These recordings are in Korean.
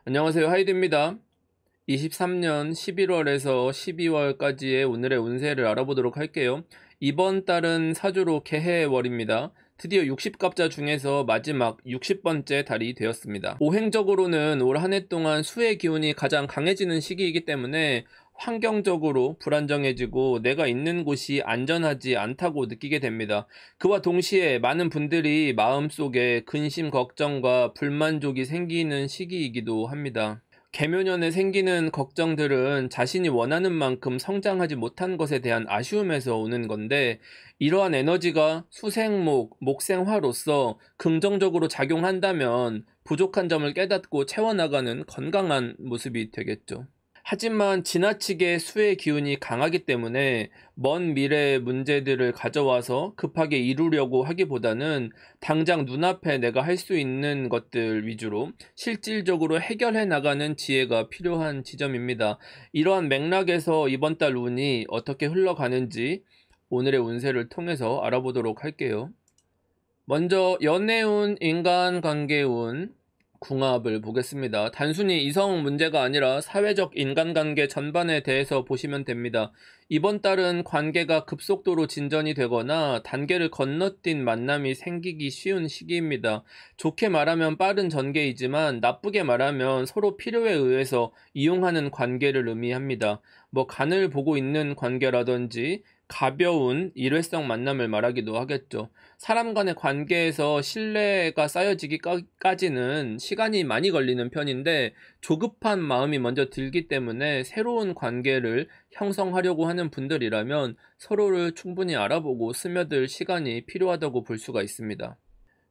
안녕하세요. 하이드입니다. 23년 11월에서 12월까지의 오늘의 운세를 알아보도록 할게요. 이번 달은 사주로 개해월입니다. 드디어 60갑자 중에서 마지막 60번째 달이 되었습니다. 오행적으로는 올 한 해 동안 수의 기운이 가장 강해지는 시기이기 때문에 환경적으로 불안정해지고 내가 있는 곳이 안전하지 않다고 느끼게 됩니다. 그와 동시에 많은 분들이 마음속에 근심, 걱정과 불만족이 생기는 시기이기도 합니다. 개묘년에 생기는 걱정들은 자신이 원하는 만큼 성장하지 못한 것에 대한 아쉬움에서 오는 건데, 이러한 에너지가 수생목, 목생화로서 긍정적으로 작용한다면 부족한 점을 깨닫고 채워나가는 건강한 모습이 되겠죠. 하지만 지나치게 수의 기운이 강하기 때문에 먼 미래의 문제들을 가져와서 급하게 이루려고 하기보다는 당장 눈앞에 내가 할 수 있는 것들 위주로 실질적으로 해결해 나가는 지혜가 필요한 지점입니다. 이러한 맥락에서 이번 달 운이 어떻게 흘러가는지 오늘의 운세를 통해서 알아보도록 할게요. 먼저 연애운, 인간관계운, 궁합을 보겠습니다. 단순히 이성 문제가 아니라 사회적 인간관계 전반에 대해서 보시면 됩니다. 이번 달은 관계가 급속도로 진전이 되거나 단계를 건너뛴 만남이 생기기 쉬운 시기입니다. 좋게 말하면 빠른 전개이지만 나쁘게 말하면 서로 필요에 의해서 이용하는 관계를 의미합니다. 간을 보고 있는 관계라든지 가벼운 일회성 만남을 말하기도 하겠죠. 사람 간의 관계에서 신뢰가 쌓여지기까지는 시간이 많이 걸리는 편인데, 조급한 마음이 먼저 들기 때문에 새로운 관계를 형성하려고 하는 분들이라면 서로를 충분히 알아보고 스며들 시간이 필요하다고 볼 수가 있습니다.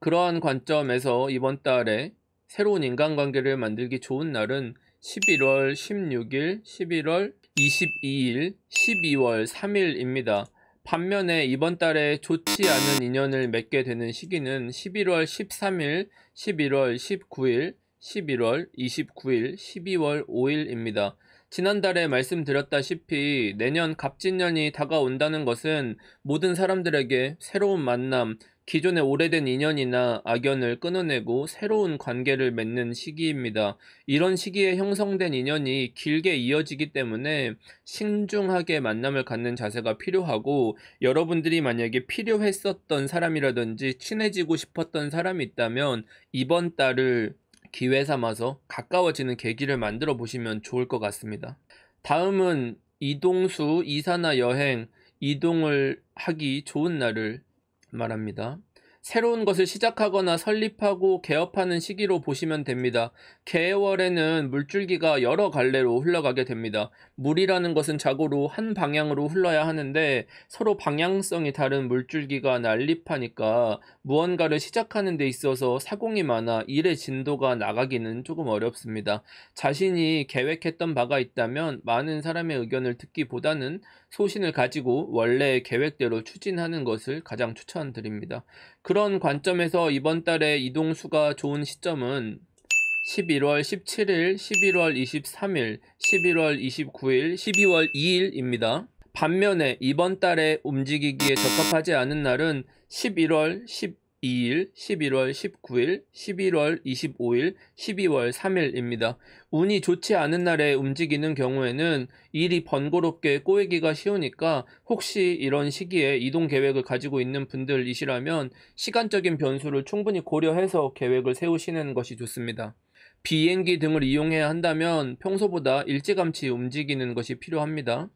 그러한 관점에서 이번 달에 새로운 인간관계를 만들기 좋은 날은 11월 16일, 11월 22일, 12월 3일입니다. 반면에 이번 달에 좋지 않은 인연을 맺게 되는 시기는 11월 13일, 11월 19일, 11월 29일, 12월 5일입니다. 지난달에 말씀드렸다시피 내년 갑진년이 다가온다는 것은 모든 사람들에게 새로운 만남, 기존의 오래된 인연이나 악연을 끊어내고 새로운 관계를 맺는 시기입니다. 이런 시기에 형성된 인연이 길게 이어지기 때문에 신중하게 만남을 갖는 자세가 필요하고, 여러분들이 만약에 필요했었던 사람이라든지 친해지고 싶었던 사람이 있다면 이번 달을 기회 삼아서 가까워지는 계기를 만들어 보시면 좋을 것 같습니다. 다음은 이동수, 이사나 여행, 이동을 하기 좋은 날을 말합니다. 새로운 것을 시작하거나 설립하고 개업하는 시기로 보시면 됩니다. 개월에는 물줄기가 여러 갈래로 흘러가게 됩니다. 물이라는 것은 자고로 한 방향으로 흘러야 하는데 서로 방향성이 다른 물줄기가 난립하니까 무언가를 시작하는 데 있어서 사공이 많아 일의 진도가 나가기는 조금 어렵습니다. 자신이 계획했던 바가 있다면 많은 사람의 의견을 듣기보다는 소신을 가지고 원래의 계획대로 추진하는 것을 가장 추천드립니다. 그런 관점에서 이번 달에 이동수가 좋은 시점은 11월 17일, 11월 23일, 11월 29일, 12월 2일입니다. 반면에 이번 달에 움직이기에 적합하지 않은 날은 11월 12일, 11월 19일, 11월 25일, 12월 3일입니다. 운이 좋지 않은 날에 움직이는 경우에는 일이 번거롭게 꼬이기가 쉬우니까 혹시 이런 시기에 이동 계획을 가지고 있는 분들이시라면 시간적인 변수를 충분히 고려해서 계획을 세우시는 것이 좋습니다. 비행기 등을 이용해야 한다면 평소보다 일찌감치 움직이는 것이 필요합니다.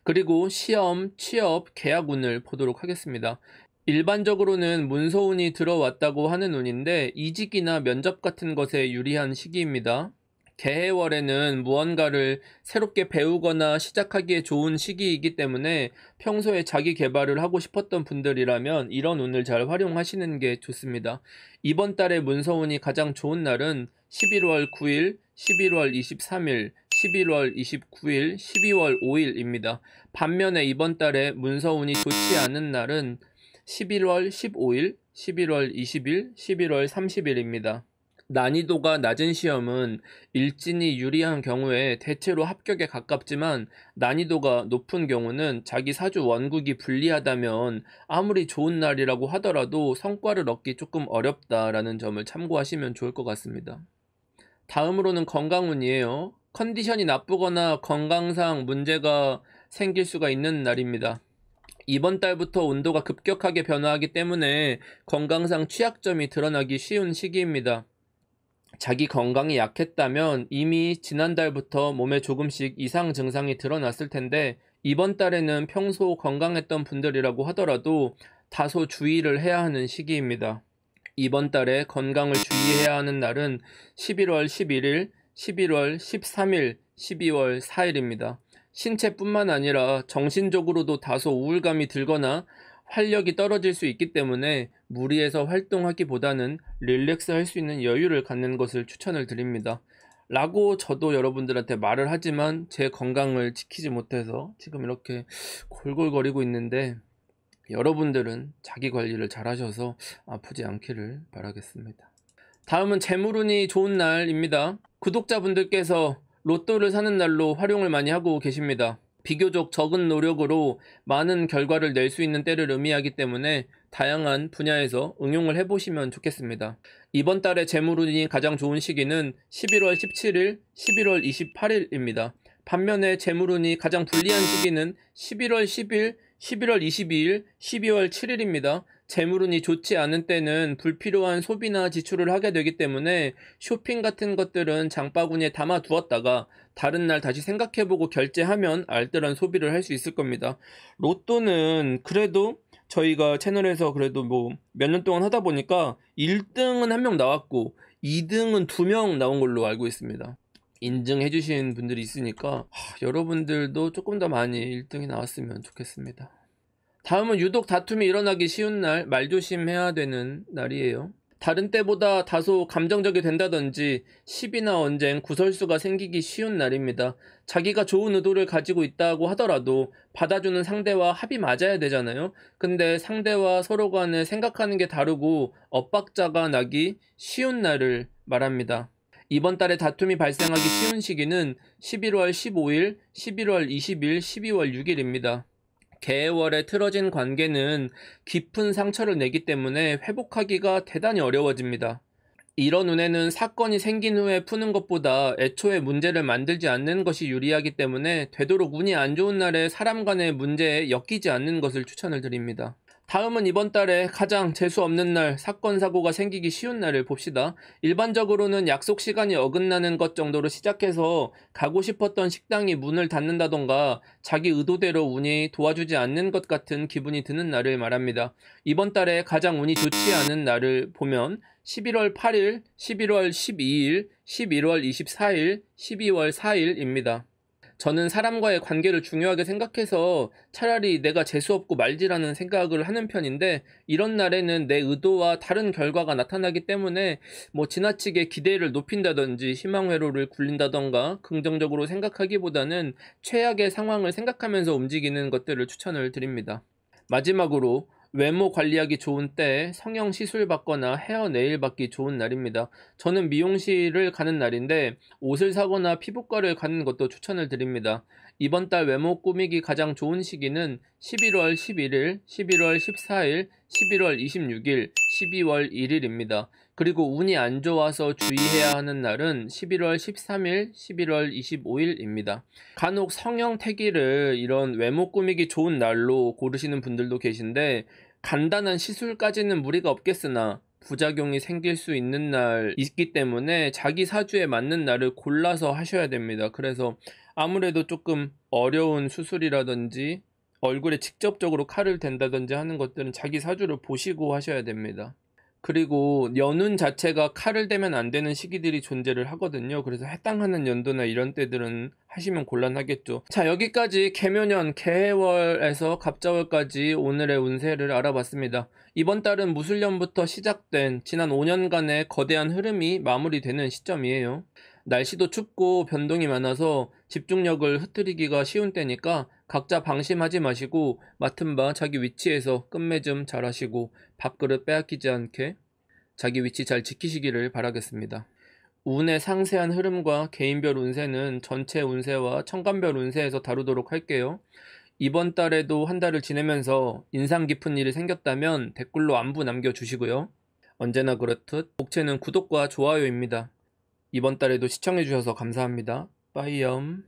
그리고 시험, 취업, 계약운을 보도록 하겠습니다. 일반적으로는 문서운이 들어왔다고 하는 운인데 이직이나 면접 같은 것에 유리한 시기입니다. 개해월에는 무언가를 새롭게 배우거나 시작하기에 좋은 시기이기 때문에 평소에 자기 개발을 하고 싶었던 분들이라면 이런 운을 잘 활용하시는 게 좋습니다. 이번 달에 문서운이 가장 좋은 날은 11월 9일, 11월 23일, 11월 29일, 12월 5일입니다. 반면에 이번 달에 문서운이 좋지 않은 날은 11월 15일, 11월 20일, 11월 30일입니다. 난이도가 낮은 시험은 일진이 유리한 경우에 대체로 합격에 가깝지만, 난이도가 높은 경우는 자기 사주 원국이 불리하다면 아무리 좋은 날이라고 하더라도 성과를 얻기 조금 어렵다라는 점을 참고하시면 좋을 것 같습니다. 다음으로는 건강운이에요. 컨디션이 나쁘거나 건강상 문제가 생길 수가 있는 날입니다. 이번 달부터 온도가 급격하게 변화하기 때문에 건강상 취약점이 드러나기 쉬운 시기입니다. 자기 건강이 약했다면 이미 지난달부터 몸에 조금씩 이상 증상이 드러났을 텐데, 이번 달에는 평소 건강했던 분들이라고 하더라도 다소 주의를 해야 하는 시기입니다. 이번 달에 건강을 주의해야 하는 날은 11월 11일, 11월 13일, 12월 4일입니다. 신체뿐만 아니라 정신적으로도 다소 우울감이 들거나 활력이 떨어질 수 있기 때문에 무리해서 활동하기보다는 릴렉스 할 수 있는 여유를 갖는 것을 추천을 드립니다. 라고 저도 여러분들한테 말을 하지만 제 건강을 지키지 못해서 지금 이렇게 골골거리고 있는데, 여러분들은 자기 관리를 잘 하셔서 아프지 않기를 바라겠습니다. 다음은 재물운이 좋은 날입니다. 구독자분들께서 로또를 사는 날로 활용을 많이 하고 계십니다. 비교적 적은 노력으로 많은 결과를 낼 수 있는 때를 의미하기 때문에 다양한 분야에서 응용을 해보시면 좋겠습니다. 이번 달에 재물운이 가장 좋은 시기는 11월 17일, 11월 28일입니다. 반면에 재물운이 가장 불리한 시기는 11월 10일, 11월 22일, 12월 7일입니다. 재물운이 좋지 않은 때는 불필요한 소비나 지출을 하게 되기 때문에 쇼핑 같은 것들은 장바구니에 담아 두었다가 다른 날 다시 생각해보고 결제하면 알뜰한 소비를 할 수 있을 겁니다. 로또는 그래도 저희가 채널에서 그래도 뭐 몇 년 동안 하다 보니까 1등은 1명 나왔고 2등은 2명 나온 걸로 알고 있습니다. 인증해 주신 분들이 있으니까 여러분들도 조금 더 많이 1등이 나왔으면 좋겠습니다. 다음은 유독 다툼이 일어나기 쉬운 날, 말조심해야 되는 날이에요. 다른 때보다 다소 감정적이 된다든지 시비나 언쟁, 구설수가 생기기 쉬운 날입니다. 자기가 좋은 의도를 가지고 있다고 하더라도 받아주는 상대와 합이 맞아야 되잖아요. 근데 상대와 서로 간에 생각하는 게 다르고 엇박자가 나기 쉬운 날을 말합니다. 이번 달에 다툼이 발생하기 쉬운 시기는 11월 15일, 11월 20일, 12월 6일입니다. 개월에 틀어진 관계는 깊은 상처를 내기 때문에 회복하기가 대단히 어려워집니다. 이런 운에는 사건이 생긴 후에 푸는 것보다 애초에 문제를 만들지 않는 것이 유리하기 때문에 되도록 운이 안 좋은 날에 사람 간의 문제에 엮이지 않는 것을 추천을 드립니다. 다음은 이번 달에 가장 재수 없는 날, 사건 사고가 생기기 쉬운 날을 봅시다. 일반적으로는 약속 시간이 어긋나는 것 정도로 시작해서 가고 싶었던 식당이 문을 닫는다던가 자기 의도대로 운이 도와주지 않는 것 같은 기분이 드는 날을 말합니다. 이번 달에 가장 운이 좋지 않은 날을 보면 11월 8일, 11월 12일, 11월 24일, 12월 4일입니다. 저는 사람과의 관계를 중요하게 생각해서 차라리 내가 재수없고 말지라는 생각을 하는 편인데, 이런 날에는 내 의도와 다른 결과가 나타나기 때문에 뭐 지나치게 기대를 높인다든지 희망회로를 굴린다던가 긍정적으로 생각하기보다는 최악의 상황을 생각하면서 움직이는 것들을 추천을 드립니다. 마지막으로 외모 관리하기 좋은 때 성형 시술 받거나 헤어 네일 받기 좋은 날입니다. 저는 미용실을 가는 날인데 옷을 사거나 피부과를 가는 것도 추천을 드립니다. 이번 달 외모 꾸미기 가장 좋은 시기는 11월 11일, 11월 14일, 11월 26일, 12월 1일입니다. 그리고 운이 안 좋아서 주의해야 하는 날은 11월 13일, 11월 25일입니다. 간혹 성형 태기를 이런 외모 꾸미기 좋은 날로 고르시는 분들도 계신데, 간단한 시술까지는 무리가 없겠으나 부작용이 생길 수 있는 날 있기 때문에 자기 사주에 맞는 날을 골라서 하셔야 됩니다. 그래서 아무래도 조금 어려운 수술이라든지 얼굴에 직접적으로 칼을 댄다든지 하는 것들은 자기 사주를 보시고 하셔야 됩니다. 그리고 연운 자체가 칼을 대면 안 되는 시기들이 존재를 하거든요. 그래서 해당하는 연도나 이런 때들은 하시면 곤란하겠죠. 자, 여기까지 개묘년 개해월에서 갑자월까지 오늘의 운세를 알아봤습니다. 이번 달은 무술년부터 시작된 지난 5년간의 거대한 흐름이 마무리되는 시점이에요. 날씨도 춥고 변동이 많아서 집중력을 흐트리기가 쉬운 때니까 각자 방심하지 마시고 맡은 바 자기 위치에서 끝맺음 잘 하시고 밥그릇 빼앗기지 않게 자기 위치 잘 지키시기를 바라겠습니다. 운의 상세한 흐름과 개인별 운세는 전체 운세와 천간별 운세에서 다루도록 할게요. 이번 달에도 한 달을 지내면서 인상 깊은 일이 생겼다면 댓글로 안부 남겨주시고요. 언제나 그렇듯 복채는 구독과 좋아요입니다. 이번 달에도 시청해주셔서 감사합니다. 빠이염.